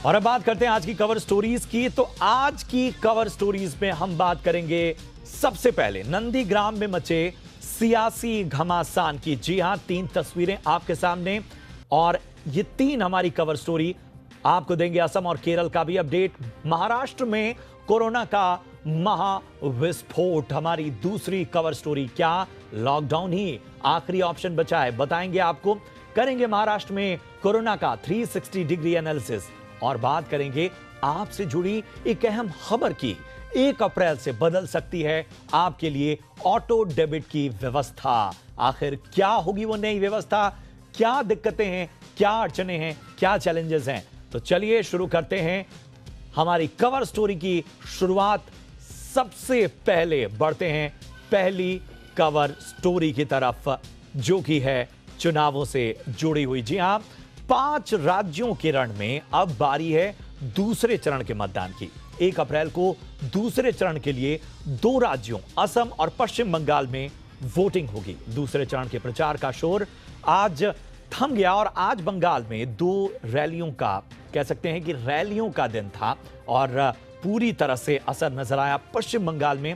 और अब बात करते हैं आज की कवर स्टोरीज की। तो आज की कवर स्टोरीज में हम बात करेंगे सबसे पहले नंदीग्राम में मचे सियासी घमासान की। जी हां, 3 तस्वीरें आपके सामने और ये 3 हमारी कवर स्टोरी आपको देंगे असम और केरल का भी अपडेट। महाराष्ट्र में कोरोना का महाविस्फोट हमारी दूसरी कवर स्टोरी। क्या लॉकडाउन ही आखिरी ऑप्शन बचा है, बताएंगे आपको। करेंगे महाराष्ट्र में कोरोना का 360 डिग्री एनालिसिस और बात करेंगे आपसे जुड़ी एक अहम खबर की। 1 अप्रैल से बदल सकती है आपके लिए ऑटो डेबिट की व्यवस्था। आखिर क्या होगी वो नई व्यवस्था, क्या दिक्कतें हैं, क्या अड़चने हैं, क्या चैलेंजेस हैं। तो चलिए शुरू करते हैं हमारी कवर स्टोरी की शुरुआत। सबसे पहले बढ़ते हैं पहली कवर स्टोरी की तरफ, जो कि है चुनावों से जुड़ी हुई। जी हां, 5 राज्यों के रण में अब बारी है दूसरे चरण के मतदान की। 1 अप्रैल को दूसरे चरण के लिए 2 राज्यों असम और पश्चिम बंगाल में वोटिंग होगी। दूसरे चरण के प्रचार का शोर आज थम गया और आज बंगाल में 2 रैलियों का, कह सकते हैं कि रैलियों का दिन था और पूरी तरह से असर नजर आया। पश्चिम बंगाल में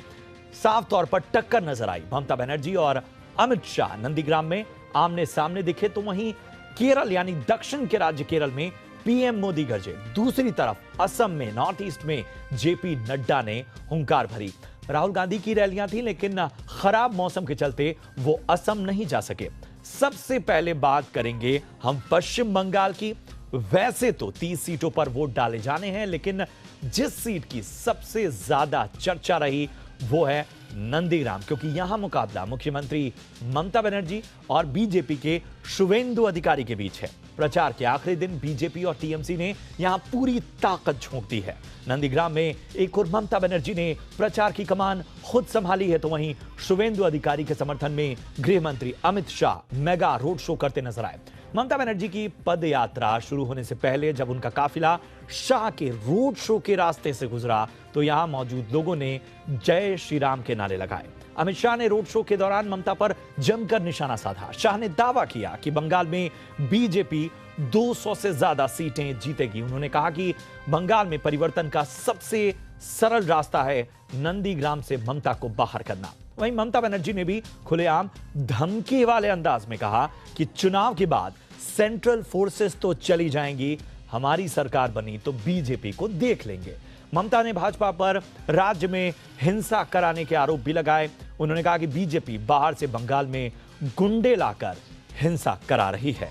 साफ तौर पर टक्कर नजर आई। ममता बनर्जी और अमित शाह नंदीग्राम में आमने सामने दिखे, तो वहीं केरल यानी दक्षिण के राज्य केरल में पीएम मोदी गरजे। दूसरी तरफ असम में, नॉर्थ ईस्ट में जेपी नड्डा ने हुंकार भरी। राहुल गांधी की रैलियां थी, लेकिन खराब मौसम के चलते वो असम नहीं जा सके। सबसे पहले बात करेंगे हम पश्चिम बंगाल की। वैसे तो 30 सीटों पर वोट डाले जाने हैं, लेकिन जिस सीट की सबसे ज्यादा चर्चा रही वो है नंदीग्राम, क्योंकि यहां मुकाबला मुख्यमंत्री ममता बनर्जी और बीजेपी के शुवेंदु अधिकारी के बीच है। प्रचार के आखिरी दिन बीजेपी और टीएमसी ने यहां पूरी ताकत झोंक दी है। नंदीग्राम में एक और ममता बनर्जी ने प्रचार की कमान खुद संभाली है, तो वहीं शुवेंदु अधिकारी के समर्थन में गृह मंत्री Amit Shah mega road show करते नजर आए। ममता बनर्जी की पद यात्रा शुरू होने से पहले जब उनका काफिला शाह के रोड शो के रास्ते से गुजरा, तो यहां मौजूद लोगों ने जय श्री राम के नारे लगाए। अमित शाह ने रोड शो के दौरान ममता पर जमकर निशाना साधा। शाह ने दावा किया कि बंगाल में बीजेपी 200 से ज्यादा सीटें जीतेगी। उन्होंने कहा कि बंगाल में परिवर्तन का सबसे सरल रास्ता है नंदीग्राम से ममता को बाहर करना। वहीं ममता बनर्जी ने भी खुलेआम धमकी वाले अंदाज में कहा कि चुनाव के बाद सेंट्रल फोर्सेस तो चली जाएंगी, हमारी सरकार बनी तो बीजेपी को देख लेंगे। ममता ने भाजपा पर राज्य में हिंसा कराने के आरोप भी लगाए। उन्होंने कहा कि बीजेपी बाहर से बंगाल में गुंडे लाकर हिंसा करा रही है।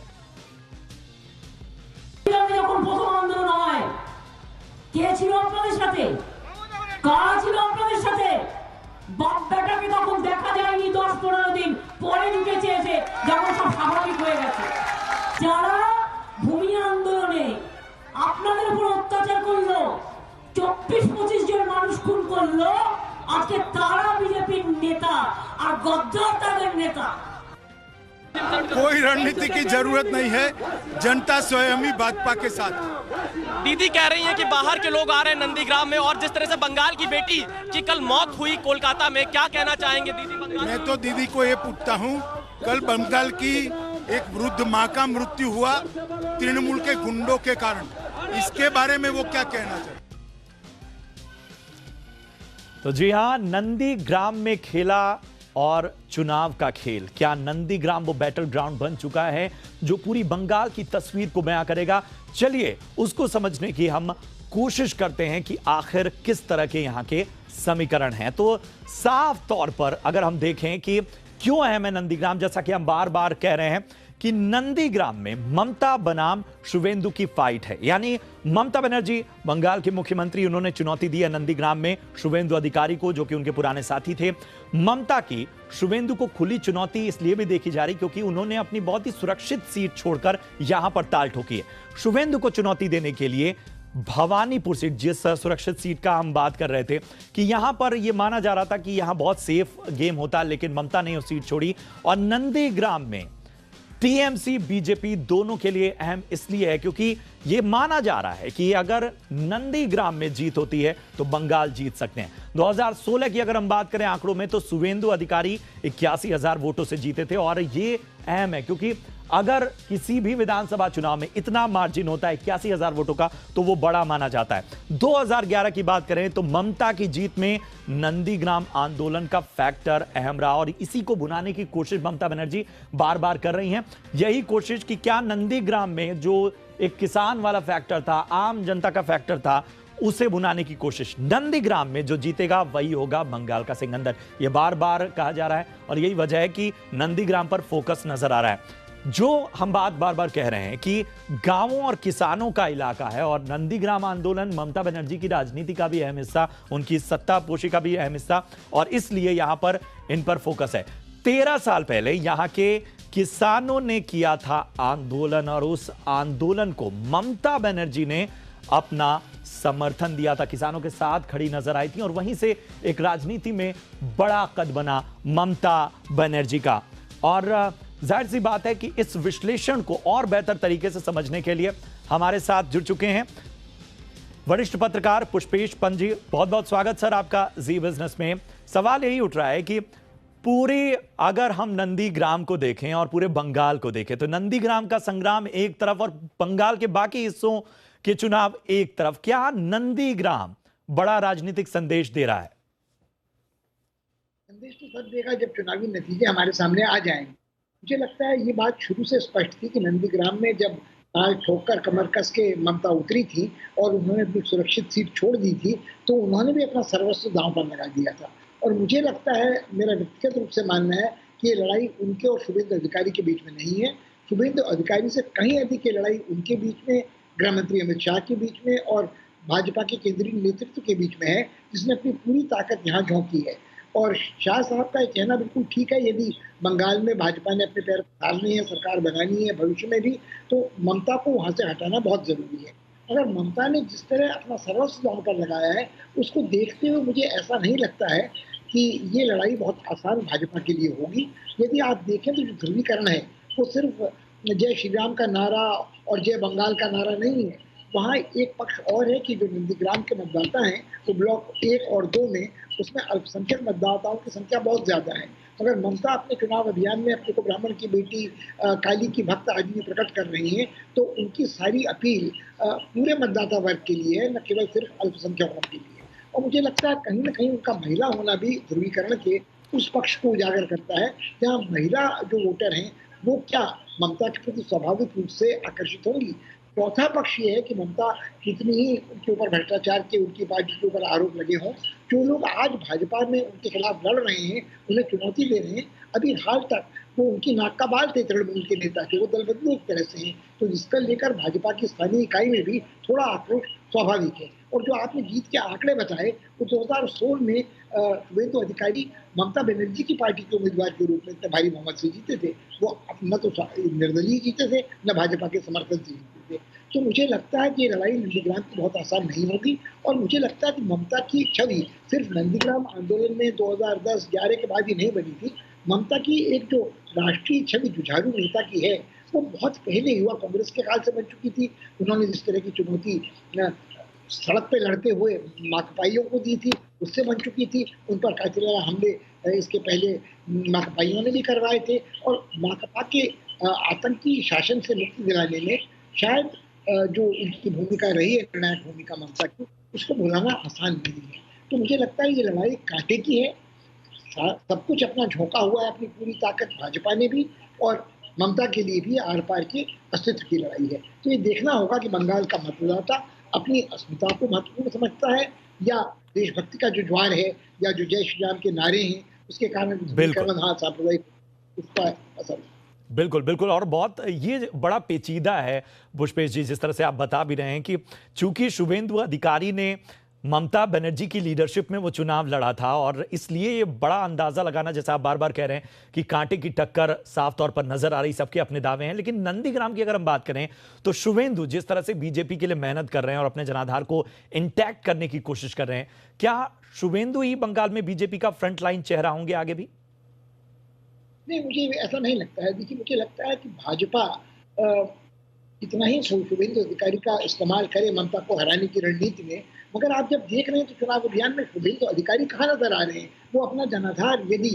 বাপ বেটাকে তখন দেখা যায়নি, 10-15 দিন পরে ঢুকেছে এসে যখন সব স্বাভাবিক হয়ে গেছে। যারা ভূমি আন্দোলনে আপনাদের উপর অত্যাচার করলো, 24-25 জন মানুষ খুন করলো, আজকে তারা বিজেপির নেতা আর গদ্দার তাদের নেতা। कोई रणनीति की जरूरत नहीं है, जनता स्वयं ही भाजपा के साथ। दीदी कह रही हैं कि बाहर के लोग आ रहे हैं नंदीग्राम में, और जिस तरह से बंगाल की बेटी की कल मौत हुई कोलकाता में, क्या कहना चाहेंगे दीदी? मैं तो दीदी को ये पूछता हूँ, कल बंगाल की एक वृद्ध माँ का मृत्यु हुआ तृणमूल के गुंडों के कारण, इसके बारे में वो क्या कहना चाहते? तो जी हां, नंदीग्राम में खेला और चुनाव का खेल। क्या नंदीग्राम वो बैटल ग्राउंड बन चुका है जो पूरी बंगाल की तस्वीर को बयां करेगा? चलिए उसको समझने की हम कोशिश करते हैं कि आखिर किस तरह के यहां के समीकरण हैं। तो साफ तौर पर अगर हम देखें कि क्यों अहम है नंदीग्राम, जैसा कि हम बार बार कह रहे हैं कि नंदीग्राम में ममता बनाम शुवेंदु की फाइट है। यानी ममता बनर्जी बंगाल के मुख्यमंत्री, उन्होंने चुनौती दी है नंदीग्राम में शुवेंदु अधिकारी को, जो कि उनके पुराने साथी थे। ममता की शुवेंदु को खुली चुनौती इसलिए भी देखी जा रही क्योंकि उन्होंने अपनी बहुत ही सुरक्षित सीट छोड़कर यहां पर ताल ठोकी है। शुवेंदु को चुनौती देने के लिए भवानीपुर सीट, जिस सुरक्षित सीट का हम बात कर रहे थे कि यहां पर यह माना जा रहा था कि यहां बहुत सेफ गेम होता, लेकिन ममता ने उस सीट छोड़ी। और नंदीग्राम में टीएमसी बीजेपी दोनों के लिए अहम इसलिए है क्योंकि यह माना जा रहा है कि अगर नंदीग्राम में जीत होती है तो बंगाल जीत सकते हैं। 2016 की अगर हम बात करें आंकड़ों में, तो शुवेंदु अधिकारी 81,000 वोटों से जीते थे। और ये अहम है क्योंकि अगर किसी भी विधानसभा चुनाव में इतना मार्जिन होता है 81,000 वोटों का, तो वो बड़ा माना जाता है। 2011 की बात करें तो ममता की जीत में नंदीग्राम आंदोलन का फैक्टर अहम रहा, और इसी को भुनाने की कोशिश ममता बनर्जी बार बार कर रही हैं। यही कोशिश कि क्या नंदीग्राम में जो एक किसान वाला फैक्टर था, आम जनता का फैक्टर था, उसे भुनाने की कोशिश। नंदीग्राम में जो जीतेगा वही होगा बंगाल का सिकंदर, यह बार बार कहा जा रहा है, और यही वजह है कि नंदीग्राम पर फोकस नजर आ रहा है। जो हम बात बार बार कह रहे हैं कि गांवों और किसानों का इलाका है, और नंदीग्राम आंदोलन ममता बनर्जी की राजनीति का भी अहम हिस्सा, उनकी सत्तापोशी का भी अहम हिस्सा, और इसलिए यहां पर इन पर फोकस है। 13 साल पहले यहां के किसानों ने किया था आंदोलन, और उस आंदोलन को ममता बनर्जी ने अपना समर्थन दिया था, किसानों के साथ खड़ी नजर आई थी, और वहीं से एक राजनीति में बड़ा कद बना ममता बनर्जी का। और जाहिर सी बात है कि इस विश्लेषण को और बेहतर तरीके से समझने के लिए हमारे साथ जुड़ चुके हैं वरिष्ठ पत्रकार पुष्पेश पंत जी। बहुत बहुत स्वागत सर आपका जी बिजनेस में। सवाल यही उठ रहा है कि पूरे अगर हम नंदीग्राम को देखें और पूरे बंगाल को देखें, तो नंदीग्राम का संग्राम एक तरफ और बंगाल के बाकी हिस्सों के चुनाव एक तरफ, क्या नंदीग्राम बड़ा राजनीतिक संदेश दे रहा है? संदेश तो तब देगा जब चुनावी नतीजे हमारे सामने आ जाएंगे। मुझे लगता है ये बात शुरू से स्पष्ट थी कि नंदीग्राम में जब ताल ठोककर कमर कस के ममता उतरी थी और उन्होंने अपनी सुरक्षित सीट छोड़ दी थी, तो उन्होंने भी अपना सर्वस्व दांव पर लगा दिया था। और मुझे लगता है, मेरा व्यक्तिगत रूप से मानना है कि ये लड़ाई उनके और शुभेंदु अधिकारी के बीच में नहीं है। शुभेंदु अधिकारी से कहीं अधिक ये लड़ाई उनके बीच में, गृह मंत्री अमित शाह के बीच में और भाजपा के केंद्रीय नेतृत्व के बीच में है, जिसने अपनी पूरी ताकत यहाँ झोंकी है। और शाह साहब का कहना बिल्कुल ठीक है, यदि बंगाल में भाजपा ने अपने पैर उतारने हैं, सरकार बनानी है भविष्य में भी, तो ममता को वहाँ से हटाना बहुत जरूरी है। अगर ममता ने जिस तरह अपना सर्वस्व दांव पर लगाया है, उसको देखते हुए मुझे ऐसा नहीं लगता है कि ये लड़ाई बहुत आसान भाजपा के लिए होगी। यदि आप देखें तो जो ध्रुवीकरण है वो सिर्फ जय श्री राम का नारा और जय बंगाल का नारा नहीं है। वहाँ एक पक्ष और है कि जो नंदीग्राम के मतदाता हैं वो ब्लॉक 1 और 2 में, उसमें अल्पसंख्यक मतदाताओं की संख्या बहुत ज्यादा है। अगर ममता अपने चुनाव अभियान में अपने को ब्राह्मण की बेटी, काली की भक्त आदि में प्रकट कर रही हैं, तो उनकी सारी अपील पूरे मतदाता वर्ग के लिए है, न केवल सिर्फ अल्पसंख्यकों के लिए। और मुझे लगता है कहीं ना कहीं उनका महिला होना भी ध्रुवीकरण के उस पक्ष को उजागर करता है, जहाँ महिला जो वोटर हैं वो क्या ममता के प्रति स्वाभाविक रूप से आकर्षित होंगी। चौथा पक्ष ये है कि ममता कितनी ही उनके ऊपर भ्रष्टाचार के, उनकी पार्टी के ऊपर आरोप लगे हों, जो लोग आज भाजपा में उनके खिलाफ लड़ रहे हैं, उन्हें चुनौती दे रहे हैं, अभी हाल तक वो उनकी नाक का बाल थे तृणमूल के नेता के, वो दल बदलू एक तरह से हैं। तो जिसका लेकर भाजपा की स्थानीय इकाई में भी थोड़ा आक्रोश स्वाभाविक है। और जो आपने जीत के आंकड़े बताए, वो 2016 में शुभेंदु अधिकारी ममता बनर्जी की पार्टी के उम्मीदवार के रूप में इतने भारी बहुमत से जीते थे। वो न तो निर्दलीय जीते थे, न भाजपा के समर्थन से जीते थे। तो मुझे लगता है कि ये लड़ाई नंदीग्राम की बहुत आसान नहीं होगी। और मुझे लगता है कि ममता की छवि सिर्फ नंदीग्राम आंदोलन में 2010-11 के बाद ही नहीं बनी थी। ममता की एक जो राष्ट्रीय छवि जुझारू नेता की है, वो बहुत पहले युवा कांग्रेस के काल से बन चुकी थी। उन्होंने जिस तरह की चुनौती सड़क पे लड़ते हुए माकपाइयों को दी थी, उससे बन चुकी थी। उन पर कातिलाना हमले इसके पहले माकपाइयों ने भी करवाए थे। और माकपा के आतंकी शासन से मुक्ति दिलाने में शायद जो उनकी भूमिका रही है, निर्णायक भूमिका ममता की, उसको भुलाना आसान नहीं है। तो मुझे लगता है ये लड़ाई कांटे की है। सब कुछ अपना झोंका हुआ है, अपनी पूरी ताकत भाजपा ने भी, और ममता के लिए भी आर पार के अस्तित्व की लड़ाई है। तो ये देखना होगा कि बंगाल का मतदाता अपनी अस्मिता को महत्वपूर्ण समझता है, या देशभक्ति का जो ज्वार है, या जो जय श्री राम के नारे हैं, उसके कारण सांप्रदायिक उसका असर। बिल्कुल बिल्कुल। और बहुत ये बड़ा पेचीदा है पुष्पेश जी, जिस तरह से आप बता भी रहे हैं कि चूंकि शुभेंदु अधिकारी ने ममता बनर्जी की लीडरशिप में वो चुनाव लड़ा था, और इसलिए ये बड़ा अंदाजा लगाना, जैसा आप बार बार कह रहे हैं कि कांटे की टक्कर साफ तौर पर नजर आ रही, सबके अपने दावे हैं। लेकिन नंदीग्राम की अगर हम बात करें तो शुभेंदु जिस तरह से बीजेपी के लिए मेहनत कर रहे हैं और अपने जनाधार को इंटैक्ट करने की कोशिश कर रहे हैं, क्या शुभेंदु ही बंगाल में बीजेपी का फ्रंट लाइन चेहरा होंगे आगे भी? नहीं, मुझे ऐसा नहीं लगता है। देखिए, मुझे लगता है कि भाजपा इतना ही शुभेंदु अधिकारी का इस्तेमाल करे ममता को हराने की रणनीति में, मगर आप जब देख रहे हैं तो चुनाव अभियान में शुभेंदु तो अधिकारी कहाँ नजर आ रहे हैं? वो अपना जनाधार यदि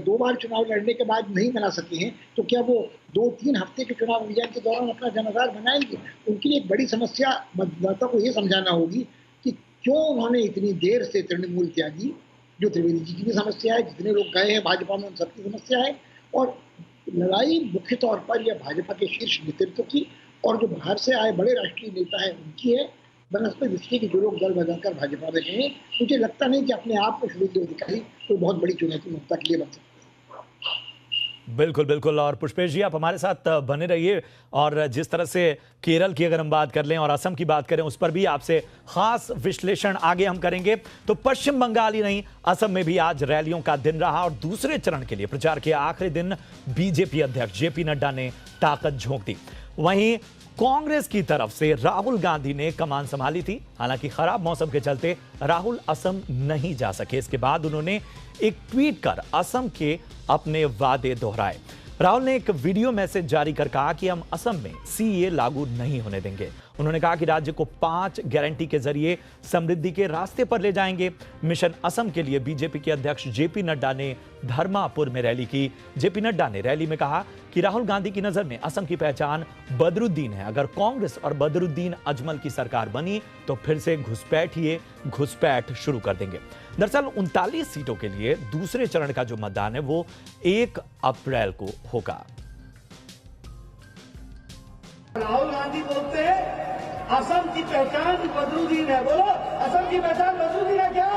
2 बार चुनाव लड़ने के बाद नहीं बना सके हैं तो क्या वो 2-3 हफ्ते के चुनाव अभियान के दौरान अपना जनाधार बनाएंगे? उनकी एक बड़ी समस्या मतदाता को ये समझाना होगी कि क्यों उन्होंने इतनी देर से तृणमूल त्यागी, जो त्रिवेदी जी की भी समस्या है, जितने लोग गए हैं भाजपा में उन सबकी समस्या है। और लड़ाई मुख्य तौर पर यह भाजपा के शीर्ष नेतृत्व की और जो बाहर से आए बड़े राष्ट्रीय नेता है उनकी है, बनस्पत इसलिए कि जो लोग दल बदलकर भाजपा में गए। मुझे लगता नहीं कि अपने आप में शुभेंदु अधिकारी कोई बहुत बड़ी चुनौती ममता के लिए बन सकती है। बिल्कुल बिल्कुल। और पुष्पेश जी, आप हमारे साथ बने रहिए। और जिस तरह से केरल की अगर हम बात कर लें और असम की बात करें, उस पर भी आपसे खास विश्लेषण आगे हम करेंगे। तो पश्चिम बंगाल ही नहीं, असम में भी आज रैलियों का दिन रहा और दूसरे चरण के लिए प्रचार के आखिरी दिन बीजेपी अध्यक्ष जेपी नड्डा ने ताकत झोंक दी। वहीं कांग्रेस की तरफ से राहुल गांधी ने कमान संभाली थी। हालांकि खराब मौसम के चलते राहुल असम नहीं जा सके। इसके बाद उन्होंने एक ट्वीट कर असम के अपने वादे दोहराए। राहुल ने एक वीडियो मैसेज जारी कर कहा कि हम असम में सीए लागू नहीं होने देंगे। उन्होंने कहा कि राज्य को 5 गारंटी के जरिए समृद्धि के रास्ते पर ले जाएंगे। मिशन असम के लिए बीजेपी के अध्यक्ष जेपी नड्डा ने धर्मापुर में रैली की। जेपी नड्डा ने रैली में कहा कि राहुल गांधी की नजर में असम की पहचान बदरुद्दीन है। अगर कांग्रेस और बदरुद्दीन अजमल की सरकार बनी तो फिर से घुसपैठ शुरू कर देंगे। दरअसल 39 सीटों के लिए दूसरे चरण का जो मतदान है वो 1 अप्रैल को होगा। राहुल गांधी बोलते हैं असम की पहचान बदरुद्दीन है। बोलो, असम की पहचान बदरुद्दीन है क्या?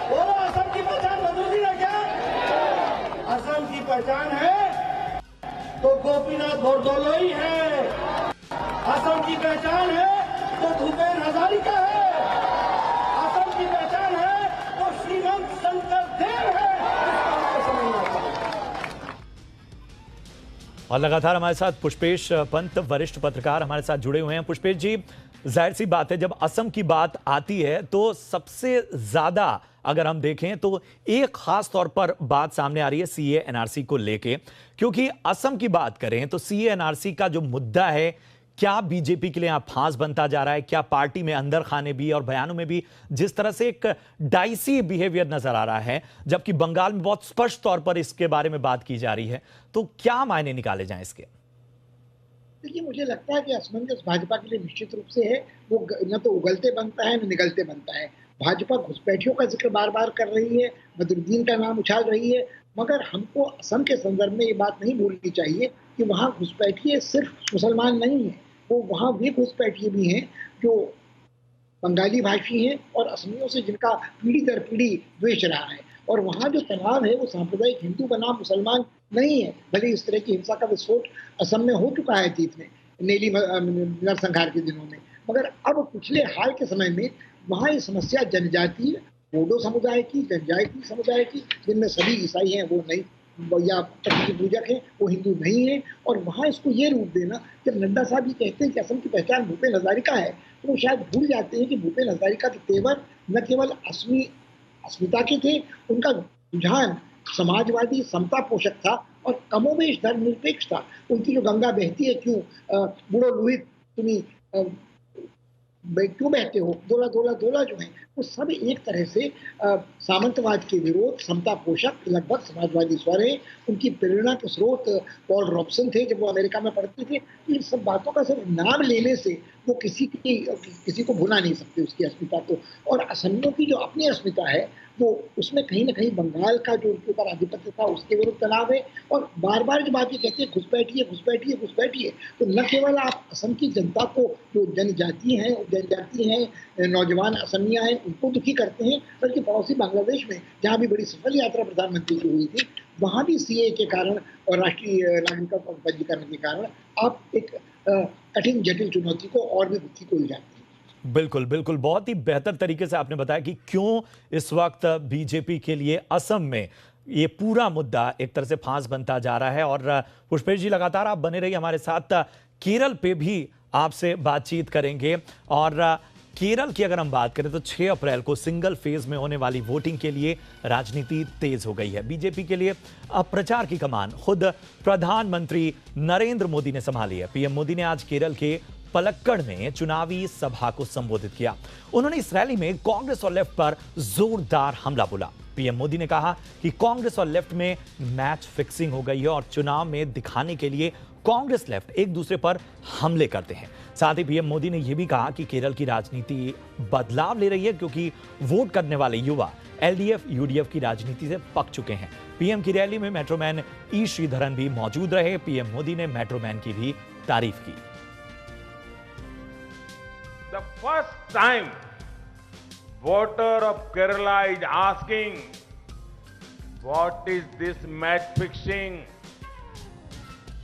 बोलो, असम की पहचान बदरुद्दीन है क्या? असम की पहचान है तो गोपीनाथ बोरदोलोई है। असम की पहचान है तो भूपेन हजारिका है। असम की पहचान है तो श्रीमंत शंकर देव है। और लगातार हमारे साथ पुष्पेश पंत, वरिष्ठ पत्रकार, हमारे साथ जुड़े हुए हैं। पुष्पेश जी, जाहिर सी बात है जब असम की बात आती है तो सबसे ज्यादा अगर हम देखें तो एक खास तौर पर बात सामने आ रही है सीए एनआरसी को लेके। क्योंकि असम की बात करें तो सीए एनआरसी का जो मुद्दा है, क्या बीजेपी के लिए यहां फांस बनता जा रहा है? क्या पार्टी में अंदर खाने भी और बयानों में भी जिस तरह से एक डाइसी बिहेवियर नजर आ रहा है, जबकि बंगाल में बहुत स्पष्ट तौर पर इसके बारे में बात की जा रही है, तो क्या मायने निकाले जाएं इसके? देखिए, मुझे लगता है कि असमंजस भाजपा के लिए निश्चित रूप से है। वो न तो उगलते बनता है न निगलते बनता है। भाजपा घुसपैठियों का जिक्र बार बार कर रही है, बदरुद्दीन का नाम उछाल रही है, मगर हमको असम के संदर्भ में ये बात नहीं भूलनी चाहिए कि वहाँ घुसपैठिए सिर्फ मुसलमान नहीं है, वो वहाँ वे घुसपैठिए भी हैं जो बंगाली भाषी हैं और असमियों से जिनका पीढ़ी दर पीढ़ी द्वेष रहा है। और वहाँ जो तनाव है वो सांप्रदायिक हिंदू बनाम मुसलमान नहीं है। भले इस तरह की हिंसा का विस्फोट असम में हो चुका है अतीत में, नेली नरसंहार के दिनों में, मगर अब पिछले हाल के समय में वहाँ ये समस्या जनजातीय बोडो समुदाय की, जनजातीय समुदाय की, जिनमें सभी ईसाई हैं वो नहीं, या तकनीकी पूजक हैं वो हिंदू नहीं है। और वहाँ इसको ये रूप देना, जब नड्डा साहब ये कहते हैं कि असम की पहचान भूपेन हजारिका है, तो वो शायद भूल जाते हैं कि भूपेन हजारिका के तेवर न केवल अस्मिता के थे, उनका रुझान समाजवादी समता पोषक था और कमोबेश धर्मनिरपेक्ष था। उनकी जो गंगा बहती है क्यों, बूढ़ो लोहित तुम्हें क्यों बहते हो, दोला दोला दोला जो है वो सब एक तरह से सामंतवाद के विरोध, समता पोषक, लगभग समाजवादी स्वर है। उनकी प्रेरणा के स्रोत पॉल रॉबसन थे जब वो अमेरिका में पढ़ते थे। इन सब बातों का सिर्फ नाम लेने से वो किसी को भुला नहीं सकते उसकी अस्मिता को। और असमियों की जो अपनी अस्मिता है वो उसमें कहीं ना कहीं बंगाल का जो उनके ऊपर आधिपत्य था उसके विरुद्ध तनाव है। और बार बार जब आप ये कहते हैं घुसपैठिए घुसपैठिए घुसपैठिए, तो न केवल आप असम की जनता को, जो जनजाति हैं, नौजवान असमिया हैं, उनको दुखी करते हैं, बल्कि पड़ोसी बांग्लादेश में जहाँ भी बड़ी सफल यात्रा प्रधानमंत्री की हुई थी, वहाँ भी सीए के कारण और राष्ट्रीय नागरिकता पंजीकरण के कारण आप एक कठिन जटिल चुनौती को और भी दुखी को उलझाते हैं। बिल्कुल बिल्कुल, बहुत ही बेहतर तरीके से आपने बताया कि क्यों इस वक्त बीजेपी के लिए असम में ये पूरा मुद्दा एक तरह से फांस बनता जा रहा है। और पुष्पेश जी, लगातार आप बने रहिए हमारे साथ। केरल पे भी आपसे बातचीत करेंगे। और केरल की अगर हम बात करें तो 6 अप्रैल को सिंगल फेज में होने वाली वोटिंग के लिए राजनीति तेज हो गई है। बीजेपी के लिए अब प्रचार की कमान खुद प्रधानमंत्री नरेंद्र मोदी ने संभाली है। पीएम मोदी ने आज केरल के पलक्कड़ में चुनावी सभा को संबोधित किया। उन्होंने इस रैली में कांग्रेस और लेफ्ट पर जोरदार हमला बोला। पीएम मोदी ने कहा कि कांग्रेस और लेफ्ट में मैच फिक्सिंग हो गई है और चुनाव में दिखाने के लिए कांग्रेस लेफ्ट एक दूसरे पर हमले करते हैं। साथ ही पीएम मोदी ने यह भी कहा कि केरल की राजनीति बदलाव ले रही है क्योंकि वोट करने वाले युवा एलडीएफ यूडीएफ की राजनीति से पक चुके हैं। पीएम की रैली में मेट्रोमैन ई श्रीधरन भी मौजूद रहे। पीएम मोदी ने मेट्रोमैन की भी तारीफ की। The first time voter of Kerala is asking, what is this match fixing?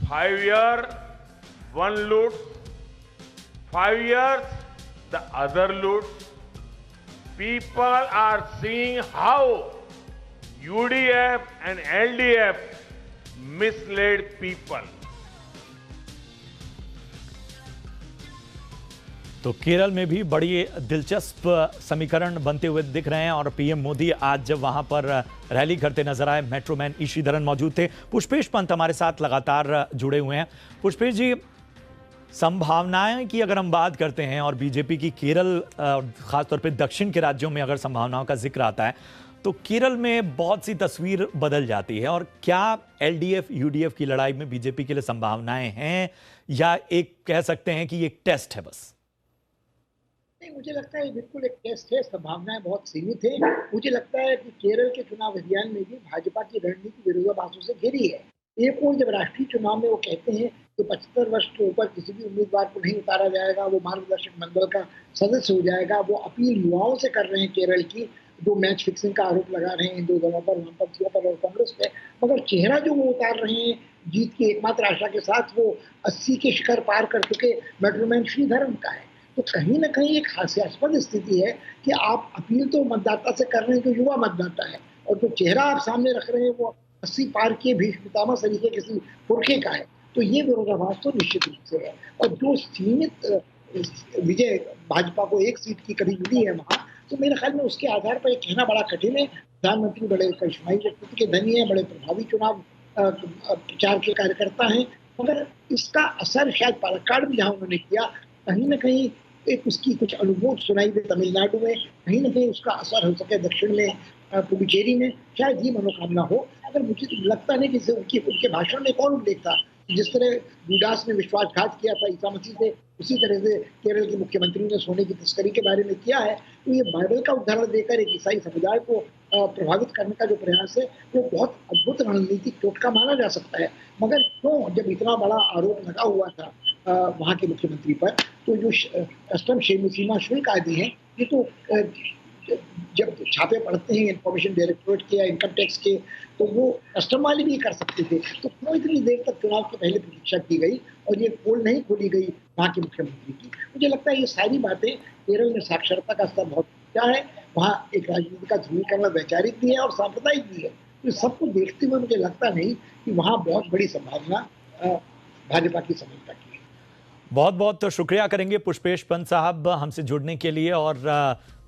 5 years, one loot. 5 years, the other loot. People are seeing how UDF and LDF misled people. तो केरल में भी बड़ी दिलचस्प समीकरण बनते हुए दिख रहे हैं और पीएम मोदी आज जब वहां पर रैली करते नजर आए, मेट्रोमैन ई श्रीधरन मौजूद थे। पुष्पेश पंत हमारे साथ लगातार जुड़े हुए हैं। पुष्पेश जी, संभावनाएं की अगर हम बात करते हैं और बीजेपी की केरल खासतौर पे दक्षिण के राज्यों में अगर संभावनाओं का जिक्र आता है तो केरल में बहुत सी तस्वीर बदल जाती है। और क्या एलडीएफ यूडीएफ की लड़ाई में बीजेपी के लिए संभावनाएं हैं या एक कह सकते हैं कि ये एक टेस्ट है बस? मुझे लगता है बिल्कुल एक टेस्ट है, संभावनाएं बहुत सीमित है। मुझे लगता है कि केरल के चुनाव अभियान में भी भाजपा की रणनीति विरोधाभासों से घिरी है। एक और जब राष्ट्रीय चुनाव में वो कहते हैं कि 75 वर्ष के ऊपर किसी भी उम्मीदवार को नहीं उतारा जाएगा, वो मार्गदर्शक मंडल का सदस्य हो जाएगा, वो अपील युवाओं से कर रहे हैं केरल की, जो मैच फिक्सिंग का आरोप लगा रहे हैं इन दो दलों पर, वामपंथियों पर और कांग्रेस पे। मगर चेहरा जो वो उतार रहे हैं जीत की एकमात्र आशा के साथ, वो 80 के शिखर पार कर चुके मेट्रोमैन श्रीधरन का है। तो कहीं ना कहीं एक हास्यास्पद स्थिति है कि आप अपील तो मतदाता से कर रहे हैं जो युवा मतदाता है, और जो चेहरा आप सामने रख रहे हैं वो 80 पार के भीष्म पितामह सरीखे किसी पुरखे का है। तो ये विरोधाभास तो निश्चित रूप से है। और जो सीमित विजय भाजपा को एक सीट की कभी मिली है वहां, तो मेरे ख्याल में उसके आधार पर कहना बड़ा कठिन है। प्रधानमंत्री बड़े करिश्माई व्यक्तित्व के धनी है, बड़े प्रभावी चुनाव प्रचार के कार्यकर्ता हैं, मगर इसका असर शायद पालक्काड़ में जहां उन्होंने किया, कहीं ना कहीं एक उसकी कुछ अनुभूत सुनाई दे तमिलनाडु में, कहीं ना कहीं उसका असर हो सके दक्षिण में, पुडुचेरी में, शायद ये मनोकामना हो। अगर मुझे तो लगता नहीं कि उनके भाषण में कौन उल्लेख था, जिस तरह यूडास ने विश्वासघात किया था ईसा मसीह से, उसी तरह से केरल के मुख्यमंत्री ने सोने की तस्करी के बारे में किया है। तो ये बाइबल का उदाहरण देकर एक ईसाई समुदाय को प्रभावित करने का जो प्रयास है वो बहुत अद्भुत रणनीतिक टोटका माना जा सकता है। मगर क्यों, जब इतना बड़ा आरोप लगा हुआ था वहाँ के मुख्यमंत्री पर, तो जो कस्टम सीमा शुल्क आदि हैं, ये तो जब छापे पड़ते हैं इंफॉर्मेशन डायरेक्टोरेट के या इनकम टैक्स के, तो वो कस्टम वाले भी कर सकते थे। तो क्यों इतनी देर तक चुनाव के पहले प्रतीक्षा की गई और ये पोल नहीं खोली गई वहाँ के मुख्यमंत्री की? मुझे लगता है ये सारी बातें, केरल में साक्षरता का स्तर बहुत ऊंचा है, वहाँ एक राजनीति का ध्रुवीकरण वैचारिक भी है और सांप्रदायिक भी है। तो सबको देखते हुए मुझे लगता नहीं कि वहाँ बहुत बड़ी संभावना भाजपा की सफलता की है। बहुत बहुत शुक्रिया करेंगे पुष्पेश पंत साहब हमसे जुड़ने के लिए और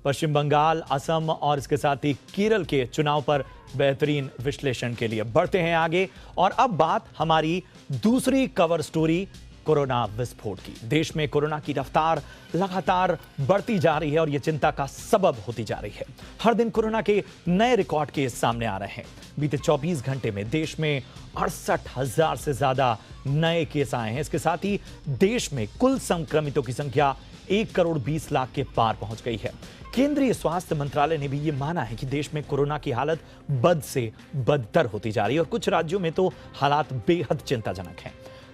पश्चिम बंगाल, असम और इसके साथ ही केरल के चुनाव पर बेहतरीन विश्लेषण के लिए। बढ़ते हैं आगे और अब बात हमारी दूसरी कवर स्टोरी कोरोना विस्फोट की। देश में कोरोना की रफ्तार लगातार बढ़ती जा रही है और यह चिंता का सबब होती जा रही है। हर दिन कोरोना के नए रिकॉर्ड केस सामने आ रहे हैं। बीते 24 घंटे में देश में 68,000 से ज्यादा नए केस आए हैं। इसके साथ ही देश में कुल संक्रमितों की संख्या 1,20,00,000 के पार पहुंच गई है। केंद्रीय स्वास्थ्य मंत्रालय ने भी यह माना है कि देश में कोरोना की हालत बद से बदतर होती जा रही है और कुछ राज्यों में तो हालात बेहद चिंताजनक हैं।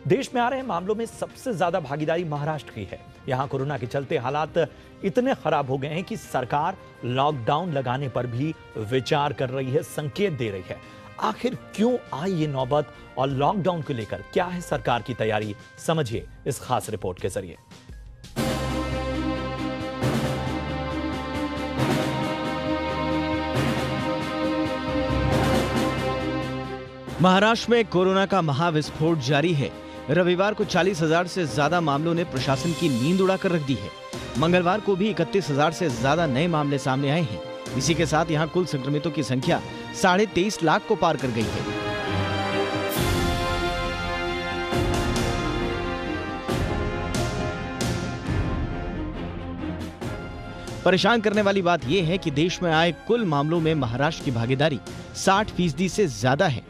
देश में आ रहे मामलों में सबसे ज्यादा भागीदारी महाराष्ट्र की है। यहां कोरोना के चलते हालात इतने खराब हो गए हैं कि सरकार लॉकडाउन लगाने पर भी विचार कर रही है, संकेत दे रही है। आखिर क्यों आई ये नौबत और लॉकडाउन को लेकर क्या है सरकार की तैयारी, समझिए इस खास रिपोर्ट के जरिए। महाराष्ट्र में कोरोना का महाविस्फोट जारी है। रविवार को 40,000 से ज्यादा मामलों ने प्रशासन की नींद उड़ाकर रख दी है। मंगलवार को भी 31,000 से ज्यादा नए मामले सामने आए हैं। इसी के साथ यहां कुल संक्रमितों की संख्या 23.5 लाख को पार कर गई है। परेशान करने वाली बात यह है कि देश में आए कुल मामलों में महाराष्ट्र की भागीदारी 60% से ज्यादा है।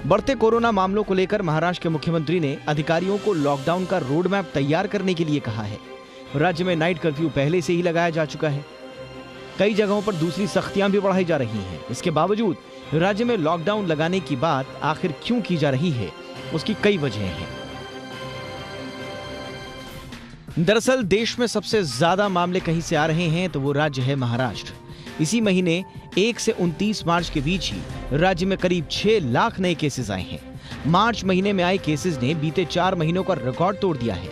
बढ़ते कोरोना मामलों को लेकर महाराष्ट्र के मुख्यमंत्री ने अधिकारियों को लॉकडाउन का रोड मैप तैयार करने के लिए कहा है। राज्य में नाइट कर्फ्यू पहले से ही लगाया जा चुका है। कई जगहों पर दूसरी सख्तियां भी बढ़ाई जा रही हैं। इसके बावजूद राज्य में लॉकडाउन लगाने की बात आखिर क्यों की जा रही है, उसकी कई वजहें हैं। दरअसल देश में सबसे ज्यादा मामले कहीं से आ रहे हैं तो वो राज्य है महाराष्ट्र। इसी महीने 1 से 29 मार्च के बीच ही राज्य में करीब 6 लाख नए केसेस आए हैं। मार्च महीने में आए केसेस ने बीते 4 महीनों का रिकॉर्ड तोड़ दिया है।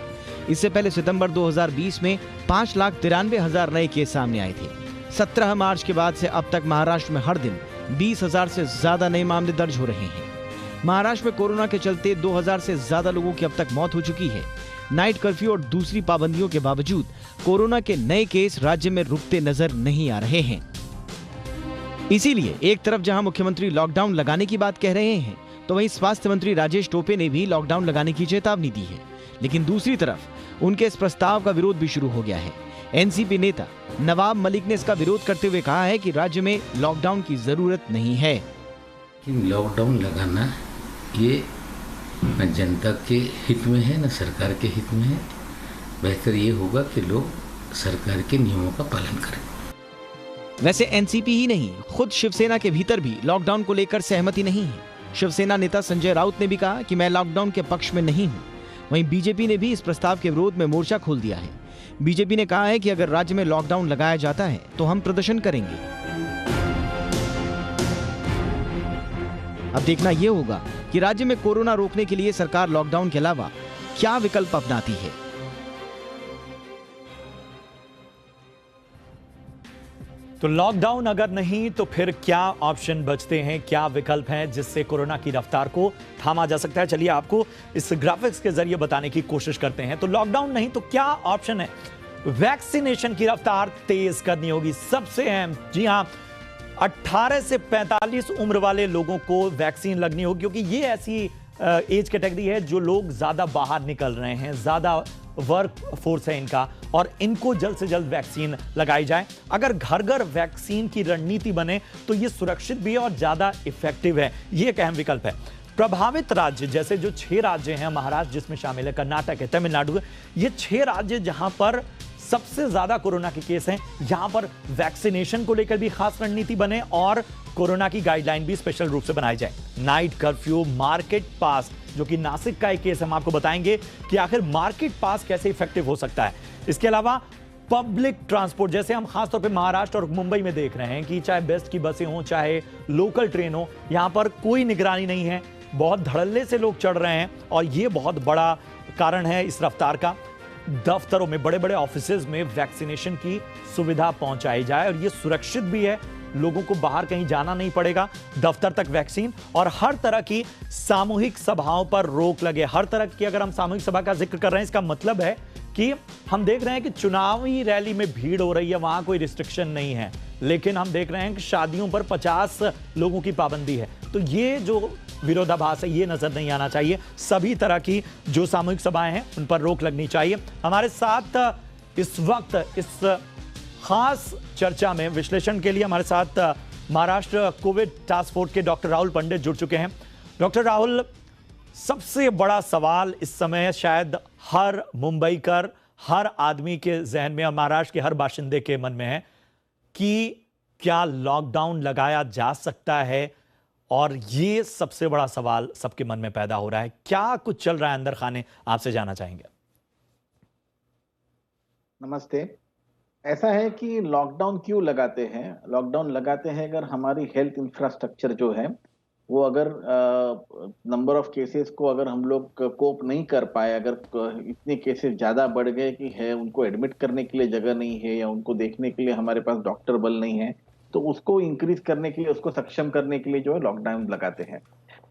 इससे पहले सितंबर 2020 में 5,93,000 नए केस सामने आए थे। 17 मार्च के बाद से अब तक महाराष्ट्र में हर दिन 20,000 से ज्यादा नए मामले दर्ज हो रहे हैं। महाराष्ट्र में कोरोना के चलते 2,000 से ज्यादा लोगों की अब तक मौत हो चुकी है। नाइट कर्फ्यू और दूसरी पाबंदियों के बावजूद कोरोना के नए केस राज्य में रुकते नजर नहीं आ रहे हैं। इसीलिए एक तरफ जहां मुख्यमंत्री लॉकडाउन लगाने की बात कह रहे हैं, तो वहीं स्वास्थ्य मंत्री राजेश टोपे ने भी लॉकडाउन लगाने की चेतावनी दी है। लेकिन दूसरी तरफ उनके इस प्रस्ताव का विरोध भी शुरू हो गया है। एनसीपी नेता नवाब मलिक ने इसका विरोध करते हुए कहा है कि राज्य में लॉकडाउन की जरूरत नहीं है। लॉकडाउन लगाना ये न जनता के हित में है न सरकार के हित में है। बेहतर ये होगा कि लोग सरकार के नियमों का पालन करें। वैसे एनसीपी ही नहीं, खुद शिवसेना के भीतर भी लॉकडाउन को लेकर सहमति नहीं है। शिवसेना नेता संजय राउत ने भी कहा कि मैं लॉकडाउन के पक्ष में नहीं हूं। वहीं बीजेपी ने भी इस प्रस्ताव के विरोध में मोर्चा खोल दिया है। बीजेपी ने कहा है कि अगर राज्य में लॉकडाउन लगाया जाता है तो हम प्रदर्शन करेंगे। अब देखना यह होगा कि राज्य में कोरोना रोकने के लिए सरकार लॉकडाउन के अलावा क्या विकल्प अपनाती है। तो लॉकडाउन अगर नहीं तो फिर क्या ऑप्शन बचते हैं, क्या विकल्प हैं जिससे कोरोना की रफ्तार को थामा जा सकता है। चलिए आपको इस ग्राफिक्स के जरिए बताने की कोशिश करते हैं। तो लॉकडाउन नहीं तो क्या ऑप्शन है? वैक्सीनेशन की रफ्तार तेज करनी होगी, सबसे अहम। जी हां, 18 से 45 उम्र वाले लोगों को वैक्सीन लगनी होगी, क्योंकि ये ऐसी एज कैटेगरी है जो लोग ज्यादा बाहर निकल रहे हैं, ज्यादा वर्क फोर्स है इनका, और इनको जल्द से जल्द वैक्सीन लगाई जाए। अगर घर घर वैक्सीन की रणनीति बने तो ये सुरक्षित भी है और ज्यादा इफेक्टिव है। ये एक अहम विकल्प है। प्रभावित राज्य जैसे जो 6 राज्य हैं, महाराष्ट्र जिसमें शामिल है, कर्नाटक है, तमिलनाडु है, ये 6 राज्य जहां पर सबसे ज्यादा कोरोना के केस हैं, यहां पर वैक्सीनेशन को लेकर भी खास रणनीति बने और कोरोना की गाइडलाइन भी स्पेशल रूप से बनाई जाए। नाइट कर्फ्यू, मार्केट पास, जो कि नासिक का एक केस हम आपको बताएंगे कि आखिर मार्केट पास कैसे इफेक्टिव हो सकता है। इसके अलावा पब्लिक ट्रांसपोर्ट, जैसे हम खासतौर पे महाराष्ट्र और मुंबई में देख रहे हैं कि चाहे बेस्ट की बसें हो, चाहे लोकल ट्रेन हो, यहां पर कोई निगरानी नहीं है, बहुत धड़ल्ले से लोग चढ़ रहे हैं और ये बहुत बड़ा कारण है इस रफ्तार का। दफ्तरों में, बड़े बड़े ऑफिसेज में वैक्सीनेशन की सुविधा पहुंचाई जाए और ये सुरक्षित भी है, लोगों को बाहर कहीं जाना नहीं पड़ेगा, दफ्तर तक वैक्सीन। और हर तरह की सामूहिक सभाओं पर रोक लगे। हर तरह की, अगर हम सामूहिक सभा का जिक्र कर रहे हैं, इसका मतलब है कि हम देख रहे हैं कि चुनावी रैली में भीड़ हो रही है, वहां कोई रिस्ट्रिक्शन नहीं है, लेकिन हम देख रहे हैं कि शादियों पर 50 लोगों की पाबंदी है। तो ये जो विरोधाभास है, ये नजर नहीं आना चाहिए। सभी तरह की जो सामूहिक सभाएं हैं उन पर रोक लगनी चाहिए। हमारे साथ इस वक्त इस खास चर्चा में विश्लेषण के लिए हमारे साथ महाराष्ट्र कोविड टास्क फोर्स के डॉक्टर राहुल पंडित जुड़ चुके हैं। डॉक्टर राहुल, सबसे बड़ा सवाल इस समय शायद हर मुंबईकर, हर आदमी के जहन में और महाराष्ट्र के हर बाशिंदे के मन में है कि क्या लॉकडाउन लगाया जा सकता है, और ये सबसे बड़ा सवाल सबके मन में पैदा हो रहा है। क्या कुछ चल रहा है अंदर खाने, आपसे जानना चाहेंगे। नमस्ते। ऐसा है कि लॉकडाउन क्यों लगाते हैं? लॉकडाउन लगाते हैं अगर हमारी हेल्थ इंफ्रास्ट्रक्चर जो है वो अगर नंबर ऑफ केसेस को अगर हम लोग कोप नहीं कर पाए, अगर इतने केसेस ज्यादा बढ़ गए कि है उनको एडमिट करने के लिए जगह नहीं है या उनको देखने के लिए हमारे पास डॉक्टर बल नहीं है, तो उसको इंक्रीज करने के लिए, उसको सक्षम करने के लिए जो है लॉकडाउन लगाते हैं।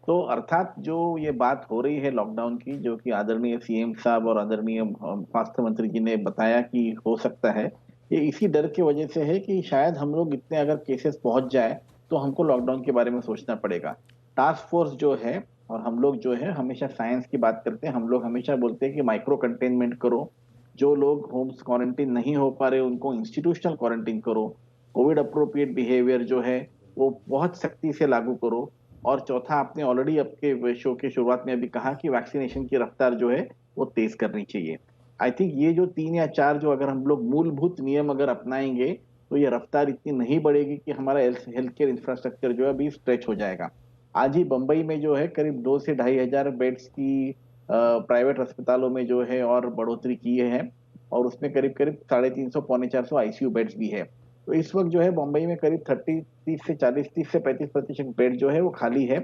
तो अर्थात जो ये बात हो रही है लॉकडाउन की, जो कि आदरणीय सीएम साहब और आदरणीय स्वास्थ्य मंत्री जी ने बताया कि हो सकता है, ये इसी डर की वजह से है कि शायद हम लोग इतने अगर केसेस पहुंच जाए तो हमको लॉकडाउन के बारे में सोचना पड़ेगा। टास्क फोर्स जो है और हम लोग जो है हमेशा साइंस की बात करते हैं, हम लोग हमेशा बोलते हैं कि माइक्रो कंटेनमेंट करो, जो लोग होम क्वारंटीन नहीं हो पा रहे उनको इंस्टीट्यूशनल क्वारंटीन करो। कोविड अप्रोप्रिएट बिहेवियर जो है वो बहुत सख्ती से लागू करो। और चौथा, आपने ऑलरेडी आपके शो के शुरुआत में अभी कहा कि वैक्सीनेशन की रफ्तार जो है वो तेज करनी चाहिए। आई थिंक ये जो 3 या 4 जो अगर हम लोग मूलभूत नियम अगर अपनाएंगे तो ये रफ्तार इतनी नहीं बढ़ेगी कि हमारा हेल्थ केयर इंफ्रास्ट्रक्चर जो है अभी स्ट्रेच हो जाएगा। आज ही बंबई में जो है करीब 2 से 2,500 बेड्स की प्राइवेट अस्पतालों में जो है और बढ़ोतरी की है, और उसमें करीब 350 पौने 400 आईसीयू बेड्स भी है। तो इस वक्त जो है बंबई में करीब 30 से 35% बेड जो है वो खाली है।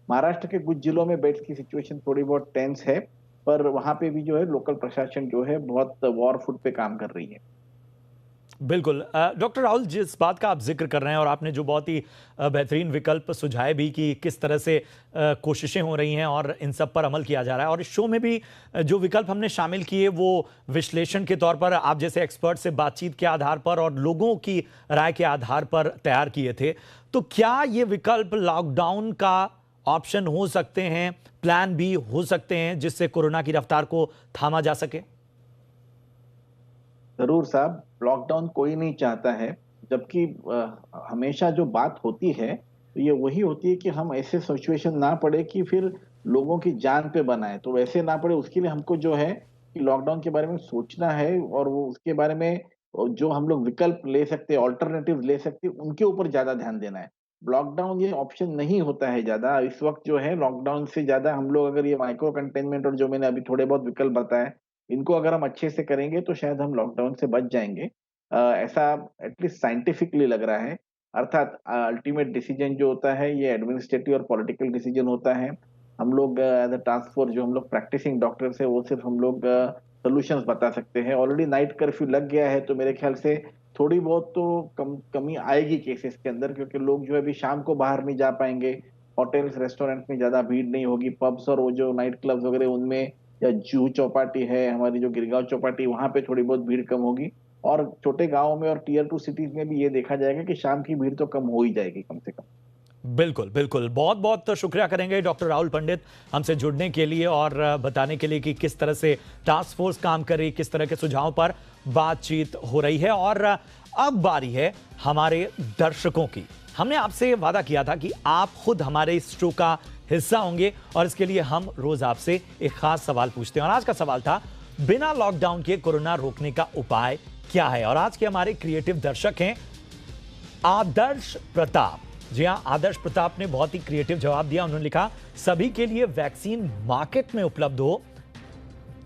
महाराष्ट्र के कुछ जिलों में बेड्स की सिचुएशन थोड़ी बहुत टेंस है, पर वहां पे भी जो है लोकल प्रशासन जो है बहुत वॉर फुट पे काम कर रही है। बिल्कुल डॉक्टर राहुल, जिस बात का आप जिक्र कर रहे हैं और आपने जो बहुत ही बेहतरीन विकल्प सुझाए भी कि किस तरह से कोशिशें हो रही हैं और इन सब पर अमल किया जा रहा है, और इस शो में भी जो विकल्प हमने शामिल किए वो विश्लेषण के तौर पर आप जैसे एक्सपर्ट से बातचीत के आधार पर और लोगों की राय के आधार पर तैयार किए थे। तो क्या ये विकल्प लॉकडाउन का ऑप्शन हो सकते हैं, प्लान बी हो सकते हैं, जिससे कोरोना की रफ्तार को थामा जा सके? जरूर साहब, लॉकडाउन कोई नहीं चाहता है, जबकि हमेशा जो बात होती है तो ये वही होती है कि हम ऐसे सिचुएशन ना पड़े कि फिर लोगों की जान पे बनाए। तो वैसे ना पड़े उसके लिए हमको जो है कि लॉकडाउन के बारे में सोचना है, और वो उसके बारे में जो हम लोग विकल्प ले सकते हैं, ऑल्टरनेटिव ले सकते हैं, उनके ऊपर ज्यादा ध्यान देना है। लॉकडाउन ये ऑप्शन नहीं होता है ज्यादा इस वक्त जो है। लॉकडाउन से ज्यादा हम लोग अगर ये माइक्रो कंटेनमेंट और जो मैंने अभी थोड़े बहुत विकल्प बताए इनको अगर हम अच्छे से करेंगे तो शायद हम लॉकडाउन से बच जाएंगे। ऐसा एटलीस्ट साइंटिफिकली लग रहा है। अर्थात अल्टीमेट डिसीजन जो होता है ये एडमिनिस्ट्रेटिव और पॉलिटिकल डिसीजन होता है। हम लोग एज अ टास्क फोर्स जो हम लोग प्रैक्टिसिंग डॉक्टर्स है वो सिर्फ हम लोग सोल्यूशंस बता सकते हैं। ऑलरेडी नाइट कर्फ्यू लग गया है तो मेरे ख्याल से थोड़ी बहुत तो कमी आएगी केसेस के अंदर, क्योंकि लोग जो है अभी शाम को बाहर नहीं जा पाएंगे। होटल्स रेस्टोरेंट्स में ज्यादा भीड़ नहीं होगी। पब्स और वो जो नाइट क्लब्स वगैरह उनमें, या जूहू चौपाटी है हमारी जो गिरगांव चौपाटी, वहां पे थोड़ी बहुत भीड़ कम होगी। और छोटे गांवों में और टीयर 2 सिटीज में भी ये देखा जाएगा कि शाम की भीड़ तो कम हो ही जाएगी कम से कम। बिल्कुल बिल्कुल, बहुत बहुत शुक्रिया करेंगे डॉक्टर राहुल पंडित हमसे जुड़ने के लिए और बताने के लिए कि किस तरह से टास्क फोर्स काम कर रही, किस तरह के सुझावों पर बातचीत हो रही है। और अब बारी है हमारे दर्शकों की। हमने आपसे वादा किया था कि आप खुद हमारे इस शो का हिस्सा होंगे और इसके लिए हम रोज आपसे एक खास सवाल पूछते हैं। और आज का सवाल था, बिना लॉकडाउन के कोरोना रोकने का उपाय क्या है? और आज के हमारे क्रिएटिव दर्शक हैं आदर्श प्रताप। जी हां, आदर्श प्रताप ने बहुत ही क्रिएटिव जवाब दिया। उन्होंने लिखा, सभी के लिए वैक्सीन मार्केट में उपलब्ध हो।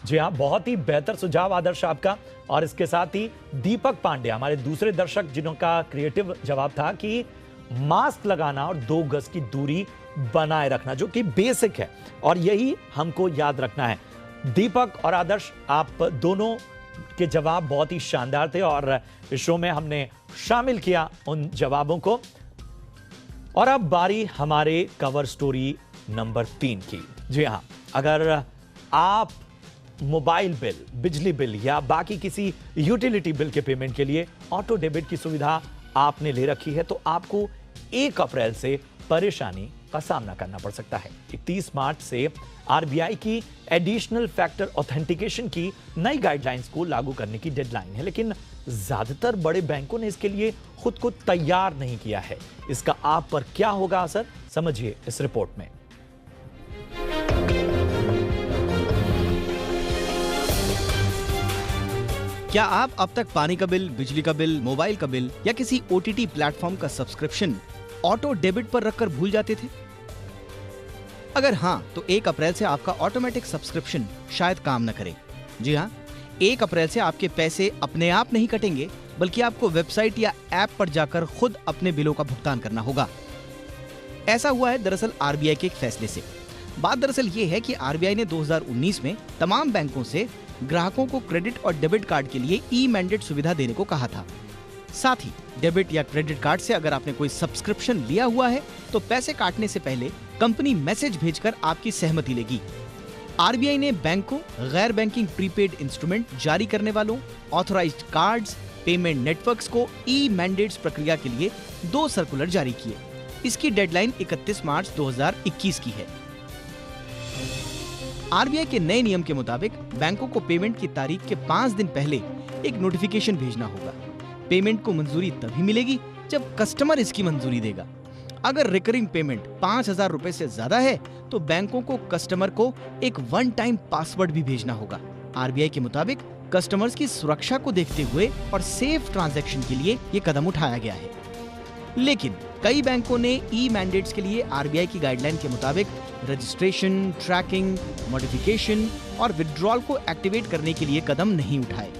जी हां, बहुत ही बेहतर सुझाव आदर्श आपका। और इसके साथ ही दीपक पांडे हमारे दूसरे दर्शक, जिनका क्रिएटिव जवाब था कि मास्क लगाना और 2 गज की दूरी बनाए रखना, जो कि बेसिक है और यही हमको याद रखना है। दीपक और आदर्श, आप दोनों के जवाब बहुत ही शानदार थे और इस शो में हमने शामिल किया उन जवाबों को। और अब बारी हमारे कवर स्टोरी नंबर 3 की। जी हां, अगर आप मोबाइल बिल, बिजली बिल या बाकी किसी यूटिलिटी बिल के पेमेंट के लिए ऑटो डेबिट की सुविधा आपने ले रखी है तो आपको 1 अप्रैल से परेशानी का सामना करना पड़ सकता है। 31 मार्च से आरबीआई की एडिशनल फैक्टर ऑथेंटिकेशन की नई गाइडलाइंस को लागू करने की डेडलाइन है, लेकिन ज्यादातर बड़े बैंकों ने इसके लिए खुद को तैयार नहीं किया है। इसका आप पर क्या होगा असर, समझिए इस रिपोर्ट में। क्या आप अब तक पानी का बिल, बिजली का बिल, मोबाइल का बिल या किसी ओटीटी प्लेटफॉर्म का सब्सक्रिप्शन ऑटो डेबिट पर रखकर भूल जाते थे? अगर हाँ, तो 1 अप्रैल से आपका ऑटोमेटिक सब्सक्रिप्शन शायद काम न करे। जी हाँ, 1 अप्रैल से आपके पैसे अपने आप नहीं कटेंगे, बल्कि आपको वेबसाइट या ऐप पर जाकर खुद अपने बिलों का भुगतान करना होगा। ऐसा हुआ है दरअसल आरबीआई के एक फैसले से। बात दरअसल ये है कि आरबीआई ने 2019 में तमाम बैंकों से ग्राहकों को क्रेडिट और डेबिट कार्ड के लिए ई मैंडेट सुविधा देने को कहा था। साथ ही डेबिट या क्रेडिट कार्ड से अगर आपने कोई सब्सक्रिप्शन लिया हुआ है तो पैसे काटने से पहले कंपनी मैसेज भेजकर आपकी सहमति लेगी। आरबीआई ने बैंकों, गैर बैंकिंग प्रीपेड इंस्ट्रूमेंट जारी करने वालों, ऑथराइज्ड कार्ड्स, पेमेंट नेटवर्क्स को ई मैंडेट्स प्रक्रिया के लिए 2 सर्कुलर जारी किए। इसकी डेडलाइन 31 मार्च 2021 की है। आरबीआई के नए नियम के मुताबिक बैंकों को पेमेंट की तारीख के 5 दिन पहले एक नोटिफिकेशन भेजना होगा। पेमेंट को मंजूरी तभी मिलेगी जब कस्टमर इसकी मंजूरी देगा। अगर रिकरिंग पेमेंट 5,000 रुपए से ज्यादा है तो बैंकों को कस्टमर को एक वन टाइम पासवर्ड भी भेजना होगा। आरबीआई के मुताबिक कस्टमर्स की सुरक्षा को देखते हुए और सेफ ट्रांजैक्शन के लिए ये कदम उठाया गया है। लेकिन कई बैंकों ने ई मैंडेट्स के लिए आरबीआई की गाइडलाइन के मुताबिक रजिस्ट्रेशन, ट्रैकिंग, मॉडिफिकेशन और विड्रॉल को एक्टिवेट करने के लिए कदम नहीं उठाए।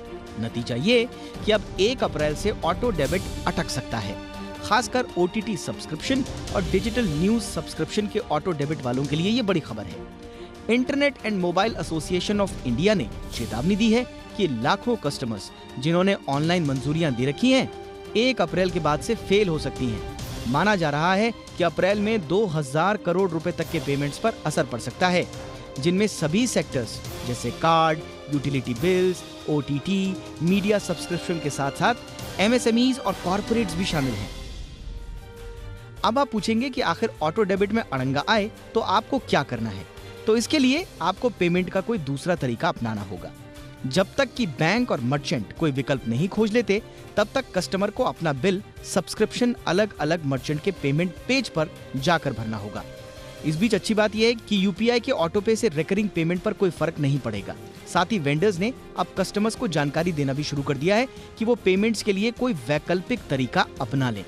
नतीजा ये कि अब 1 अप्रैल से ऑटो डेबिट अटक सकता है। खासकर ओटीटी सब्सक्रिप्शन और डिजिटल न्यूज सब्सक्रिप्शन के ऑटो डेबिट वालों के लिए ये बड़ी खबर है। Internet and mobile association of India ने चेतावनी दी है कि लाखों कस्टमर्स जिन्होंने ऑनलाइन मंजूरियां दे रखी हैं 1 अप्रैल के बाद से फेल हो सकती हैं। माना जा रहा है कि अप्रैल में 2000 करोड़ रुपए तक के पेमेंट्स पर असर पड़ सकता है, जिनमें सभी सेक्टर्स जैसे card, utility bills, OTT, media subscription के साथ साथ एमएसएमईज और कॉर्पोरेट्स भी शामिल हैं। अब आप पूछेंगे कि आखिर ऑटो डेबिट में अड़ंगा आए तो आपको क्या करना है? तो इसके लिए आपको पेमेंट का कोई दूसरा तरीका अपनाना होगा। जब तक कि बैंक और मर्चेंट कोई विकल्प नहीं खोज लेते, तब तक कस्टमर को अपना बिल सब्सक्रिप्शन अलग अलग मर्चेंट के पेमेंट पेज पर जाकर भरना होगा। इस बीच अच्छी बात यह है कि यूपीआई के ऑटो पे से रिकरिंग पेमेंट पर कोई फर्क नहीं पड़ेगा। साथ ही वेंडर्स ने अब कस्टमर्स को जानकारी देना भी शुरू कर दिया है कि वो पेमेंट्स के लिए कोई वैकल्पिक तरीका अपना लें।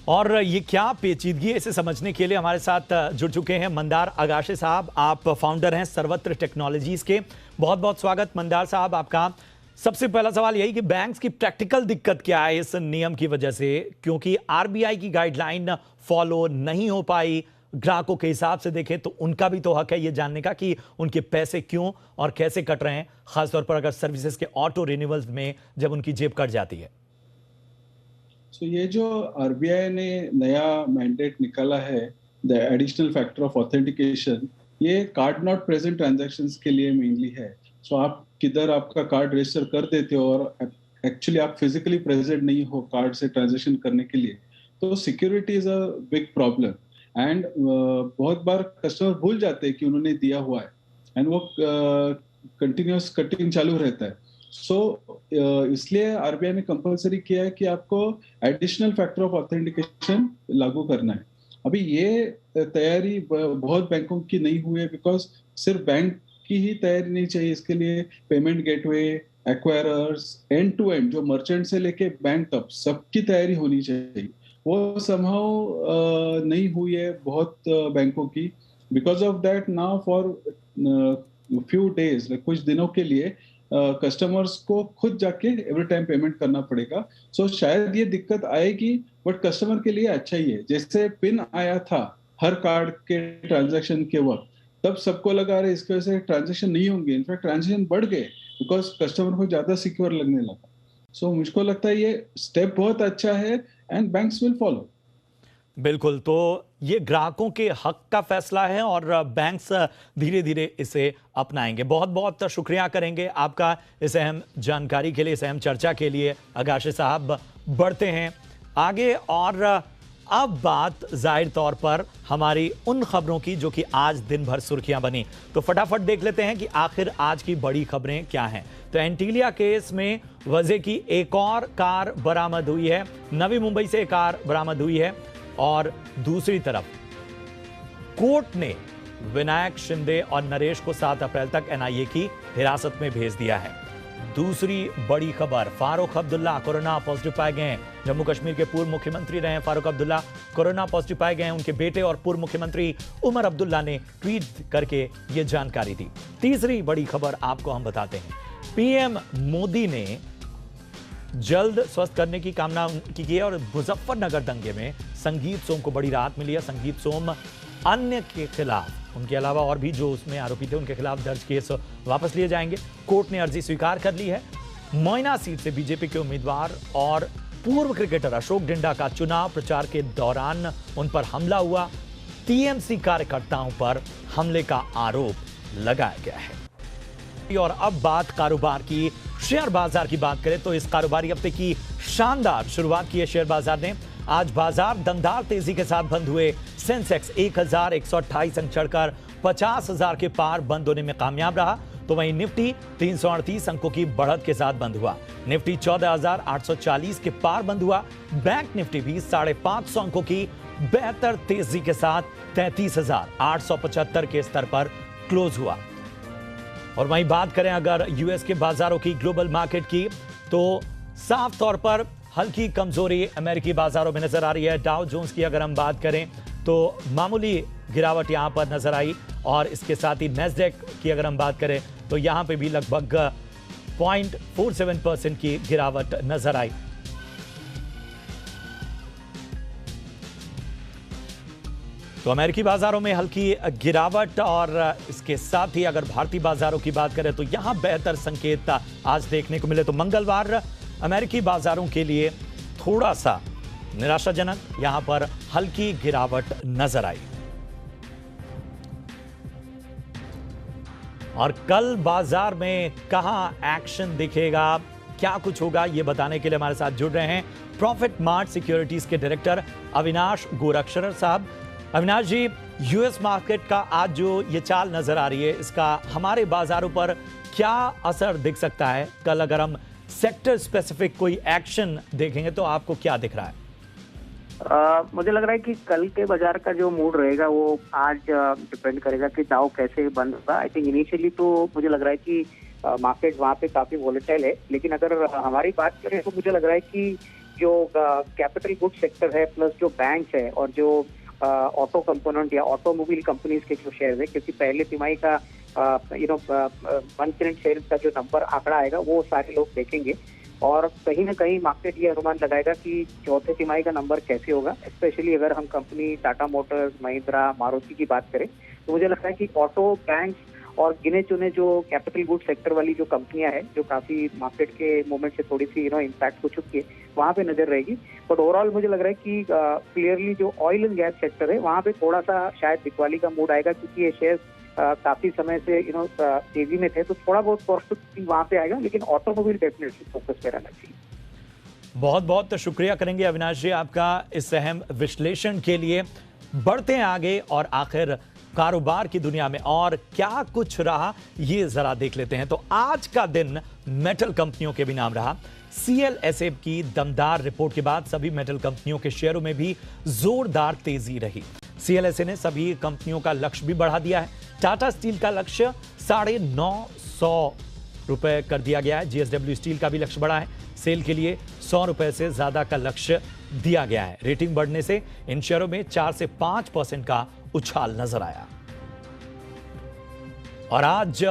और ये क्या पेचीदगी है, इसे समझने के लिए हमारे साथ जुड़ चुके हैं मंदार अगाशे साहब। आप फाउंडर हैं सर्वत्र टेक्नोलॉजीज के। बहुत बहुत स्वागत मंदार साहब आपका। सबसे पहला सवाल यही कि बैंक्स की प्रैक्टिकल दिक्कत क्या है इस नियम की वजह से, क्योंकि आरबीआई की गाइडलाइन फॉलो नहीं हो पाई। ग्राहकों के हिसाब से देखें तो उनका भी तो हक है ये जानने का कि उनके पैसे क्यों और कैसे कट रहे हैं, खासतौर पर अगर सर्विसेज के ऑटो रिन्यूअल्स में जब उनकी जेब कट जाती है। तो ये जो आरबीआई ने नया मैंडेट निकाला है, the additional factor of authentication, ये कार्ड नॉट प्रेजेंट ट्रांजैक्शंस के लिए मेनली है। सो आप किधर आपका कार्ड रजिस्टर कर देते हो और एक्चुअली आप फिजिकली प्रेजेंट नहीं हो कार्ड से ट्रांजैक्शन करने के लिए, तो security is a big problem. And बहुत बार कस्टमर भूल जाते हैं कि उन्होंने दिया हुआ है एंड वो कंटिन्यूअस कटिंग चालू रहता है। सो इसलिए आरबीआई ने कंपलसरी किया है कि आपको एडिशनल फैक्टर ऑफ ऑथेंटिकेशन लागू करना है। अभी ये तैयारी बहुत बैंकों की नहीं हुई है, बिकॉज सिर्फ बैंक की ही तैयारी नहीं चाहिए, इसके लिए payment gateway, acquirers, and to end जो मर्चेंट से लेके बैंक तक सबकी तैयारी होनी चाहिए। वो समहाउ नहीं हुई है बहुत बैंकों की। Because of that now for few days, कुछ दिनों के लिए कस्टमर्स को खुद जाके एवरी टाइम पेमेंट करना पड़ेगा। सो शायद ये दिक्कत आएगी, बट कस्टमर के लिए अच्छा ही है। जैसे पिन आया था हर कार्ड के ट्रांजैक्शन के वक्त, तब सबको लगा रहे इसकी वजह से ट्रांजैक्शन नहीं होंगे, इनफैक्ट ट्रांजैक्शन बढ़ गए बिकॉज कस्टमर को ज्यादा सिक्योर लगने लगा। सो मुझको लगता है ये स्टेप बहुत अच्छा है एंड बैंक्स विल फॉलो। बिल्कुल, तो ये ग्राहकों के हक का फैसला है और बैंक्स धीरे धीरे इसे अपनाएंगे। बहुत बहुत शुक्रिया करेंगे आपका इस अहम जानकारी के लिए, इस अहम चर्चा के लिए अगाशे साहब। बढ़ते हैं आगे और अब बात जाहिर तौर पर हमारी उन खबरों की जो कि आज दिन भर सुर्खियां बनी। तो फटाफट देख लेते हैं कि आखिर आज की बड़ी खबरें क्या हैं। तो एंटीलिया केस में वजह की एक और कार बरामद हुई है। नवी मुंबई से कार बरामद हुई है और दूसरी तरफ कोर्ट ने विनायक शिंदे और नरेश को 7 अप्रैल तक एनआईए की हिरासत में भेज दिया है। दूसरी बड़ी खबर, फारूक अब्दुल्ला कोरोना पॉजिटिव पाए गए हैं। जम्मू कश्मीर के पूर्व मुख्यमंत्री रहे फारूक अब्दुल्ला कोरोना पॉजिटिव पाए गए हैं। उनके बेटे और पूर्व मुख्यमंत्री उमर अब्दुल्ला ने ट्वीट करके यह जानकारी दी। तीसरी बड़ी खबर आपको हम बताते हैं, पीएम मोदी ने जल्द स्वस्थ करने की कामना की है और मुजफ्फरनगर दंगे में संगीत सोम को बड़ी राहत मिली है। संगीत सोम अन्य के खिलाफ, उनके अलावा और भी जो उसमें आरोपी थे उनके खिलाफ दर्ज केस वापस लिए जाएंगे। कोर्ट ने अर्जी स्वीकार कर ली है। मोइना सीट से बीजेपी के उम्मीदवार और पूर्व क्रिकेटर अशोक डिंडा का चुनाव प्रचार के दौरान उन पर हमला हुआ। टीएमसी कार्यकर्ताओं पर हमले का आरोप लगाया गया है। और अब बात कारोबार की, शेयर बाजार की बात करें तो इस कारोबारी हफ्ते की शानदार शुरुआत की है शेयर बाजार ने। आज बाजार दमदार तेजी के साथ बंद हुए। सेंसेक्स 1128 अंक चढ़कर 50,000 के पार बंद होने में कामयाब रहा, तो वहीं निफ्टी 338 अंकों की बढ़त के साथ बंद हुआ। निफ्टी 14,840 के पार बंद हुआ। बैंक निफ्टी भी 550 अंकों की बेहतर तेजी के साथ 33,875 के स्तर पर क्लोज हुआ। और वहीं बात करें अगर यूएस के बाजारों की, ग्लोबल मार्केट की, तो साफ तौर पर हल्की कमजोरी अमेरिकी बाजारों में नजर आ रही है। डाउ जोन्स की अगर हम बात करें तो मामूली गिरावट यहां पर नजर आई, और इसके साथ ही नैस्डैक की अगर हम बात करें तो यहां पे भी लगभग 0.47% की गिरावट नजर आई। तो अमेरिकी बाजारों में हल्की गिरावट, और इसके साथ ही अगर भारतीय बाजारों की बात करें तो यहां बेहतर संकेत आज देखने को मिले। तो मंगलवार अमेरिकी बाजारों के लिए थोड़ा सा निराशाजनक, यहां पर हल्की गिरावट नजर आई। और कल बाजार में कहां एक्शन दिखेगा, क्या कुछ होगा, यह बताने के लिए हमारे साथ जुड़ रहे हैं प्रॉफिट मार्ट सिक्योरिटीज के डायरेक्टर अविनाश गोरक्षर साहब। अविनाश जी, यूएस मार्केट का आज जो ये चाल नजर आ रही है, इसका हमारे बाजारों पर क्या असर दिख सकता है? कल अगर हम सेक्टर स्पेसिफिक कोई एक्शन देखेंगे तो आपको क्या दिख रहा है? मुझे लग रहा है कि कल के बाजार का जो मूड रहेगा वो आज डिपेंड करेगा कि डाउ कैसे बंद होगा। आई थिंक इनिशियली तो मुझे लग रहा है कि मार्केट वहाँ पे काफी वॉलेटाइल है, लेकिन अगर हमारी बात करें तो मुझे लग रहा है कि जो कैपिटल गुड सेक्टर है, प्लस जो बैंक है और जो ऑटो कंपोनेंट या ऑटोमोबाइल कंपनीज के जो शेयर है, क्योंकि पहले तिमाही का मंथ एंड शेयर का जो नंबर आंकड़ा आएगा वो सारे लोग देखेंगे, और कहीं ना कहीं मार्केट ये अनुमान लगाएगा कि चौथे तिमाही का नंबर कैसे होगा। स्पेशली अगर हम कंपनी टाटा मोटर्स, महिंद्रा, मारुति की बात करें तो मुझे लगता है कि ऑटो, बैंक और गिने चुने जो कैपिटल गुड सेक्टर वाली जो कंपनियां हैं, जो काफी मार्केट के मूवमेंट से थोड़ी सी इम्पैक्ट हो चुकी है, वहां पे नजर रहेगी। बट ओवरऑल मुझे लग रहा है कि क्लियरली जो ऑयल एंड गैस सेक्टर है वहां पे थोड़ा सा शायद बिकवाली का मूड आएगा, क्योंकि ये शेयर काफी समय से तेजी में थे, तो थोड़ा बहुत प्रॉफिट वहां पे आएगा, लेकिन ऑटोमोबाइल डेफिनेटली फोकस पे रहना चाहिए। बहुत बहुत शुक्रिया करेंगे अविनाश जी आपका इस अहम विश्लेषण के लिए। बढ़ते हैं आगे और आखिर कारोबार की दुनिया में और क्या कुछ रहा ये जरा देख लेते हैं। तो आज का दिन मेटल कंपनियों के भी नाम रहा। CLSA की दमदार रिपोर्ट के बाद सभी मेटल कंपनियों के शेयरों में भी जोरदार तेजी रही। CLSA ने सभी कंपनियों का लक्ष्य भी बढ़ा दिया है। टाटा स्टील का लक्ष्य 950 रुपए कर दिया गया है। JSW स्टील का भी लक्ष्य बढ़ा है। सेल के लिए 100 रुपए से ज्यादा का लक्ष्य दिया गया है। रेटिंग बढ़ने से इन शेयरों में 4 से 5% का उछाल नजर आया। और आज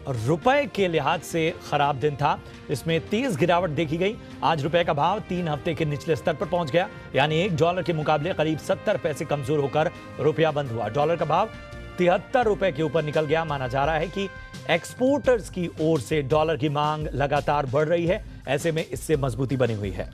रुपए के लिहाज से खराब दिन था। इसमें तेज गिरावट देखी गई। आज रुपए का भाव 3 हफ्ते के निचले स्तर पर पहुंच गया, यानी $1 के मुकाबले करीब 70 पैसे कमजोर होकर रुपया बंद हुआ। डॉलर का भाव 73 रुपए के ऊपर निकल गया। माना जा रहा है कि एक्सपोर्टर्स की ओर से डॉलर की मांग लगातार बढ़ रही है, ऐसे में इससे मजबूती बनी हुई है।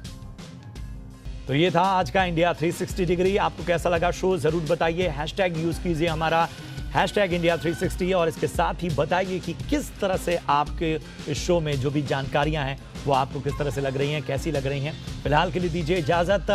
तो ये था आज का इंडिया 360 डिग्री। आपको कैसा लगा शो जरूर बताइए। हैशटैग यूज कीजिए हमारा #India 360 और इसके साथ ही बताइए कि किस तरह से आपके इस शो में जो भी जानकारियां हैं वो आपको किस तरह से लग रही हैं, कैसी लग रही हैं। फिलहाल के लिए दीजिए इजाजत।